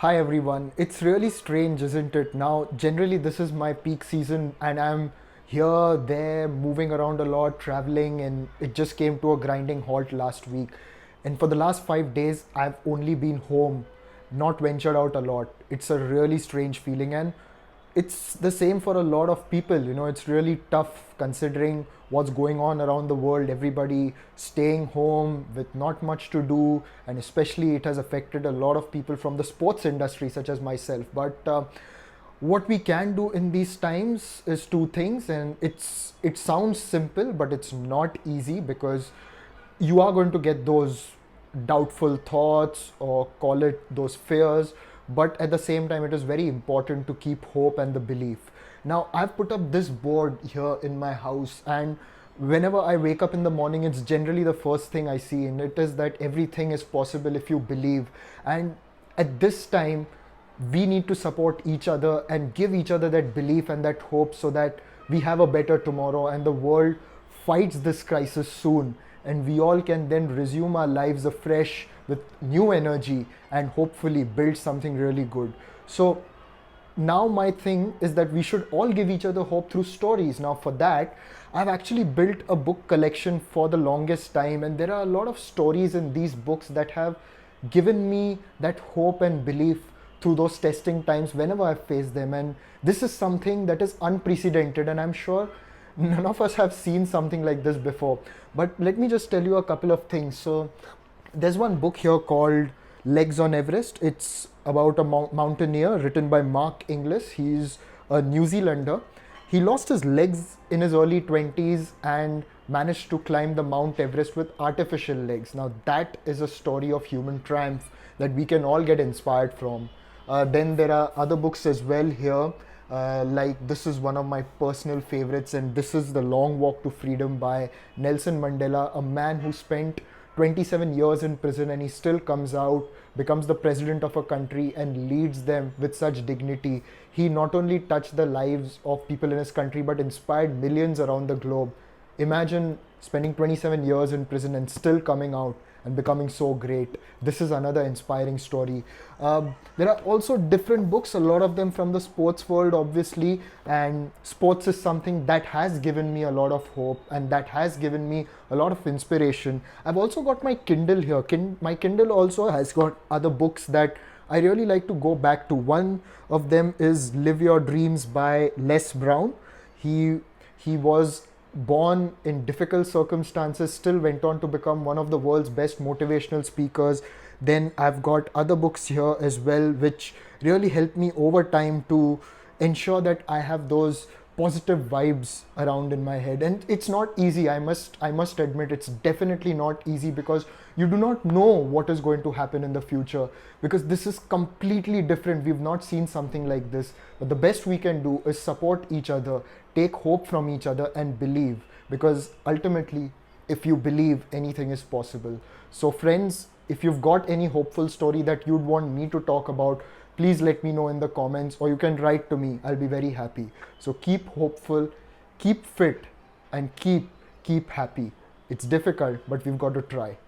Hi everyone. It's really strange, isn't it? Now, generally, this is my peak season, and I'm here, there, moving around a lot, traveling, and it just came to a grinding halt last week. And for the last 5 days, I've only been home, not ventured out a lot. It's a really strange feeling, and it's the same for a lot of people. It's really tough considering what's going on around the world. Everybody staying home with not much to do, and especially it has affected a lot of people from the sports industry, such as myself. But what we can do in these times is two things, and it sounds simple, but it's not easy because you are going to get those doubtful thoughts or call it those fears, but at the same time it is very important to keep hope and the belief. Now I've put up this board here in my house, and whenever I wake up in the morning, it's generally the first thing I see, and it is that everything is possible if you believe. And at this time, we need to support each other and give each other that belief and that hope so that we have a better tomorrow and the world fights this crisis soon, and we all can then resume our lives afresh with new energy and hopefully build something really good. So now my thing is that we should all give each other hope through stories. Now for that, I've actually built a book collection for the longest time, and there are a lot of stories in these books that have given me that hope and belief through those testing times whenever I've faced them. And this is something that is unprecedented, and I'm sure none of us have seen something like this before. But let me just tell you a couple of things. So there's one book here called Legs on Everest. It's about a mountaineer written by Mark Inglis. He's a New Zealander. He lost his legs in his early 20s and managed to climb the Mount Everest with artificial legs. Now, that is a story of human triumph that we can all get inspired from. Then there are other books as well here. Like this is one of my personal favorites, and this is The Long Walk to Freedom by Nelson Mandela, a man who spent 27 years in prison and he still comes out, becomes the president of a country and leads them with such dignity. He not only touched the lives of people in his country but inspired millions around the globe. Imagine spending 27 years in prison and still coming out and becoming so great. This is another inspiring story. There are also different books, a lot of them from the sports world, obviously, and sports is something that has given me a lot of hope and that has given me a lot of inspiration. I've also got my Kindle here. My Kindle also has got other books that I really like to go back to. One of them is Live Your Dreams by Les Brown. He was born in difficult circumstances, still went on to become one of the world's best motivational speakers. Then I've got other books here as well, which really helped me over time to ensure that I have those positive vibes around in my head. And it's not easy. I must admit, it's definitely not easy because you do not know what is going to happen in the future, because this is completely different. We've not seen something like this. But the best we can do is support each other, take hope from each other, and believe, because ultimately, if you believe, anything is possible. So friends, if you've got any hopeful story that you'd want me to talk about, please let me know in the comments, or you can write to me. I'll be very happy. So keep hopeful, keep fit, and keep happy. It's difficult, but we've got to try.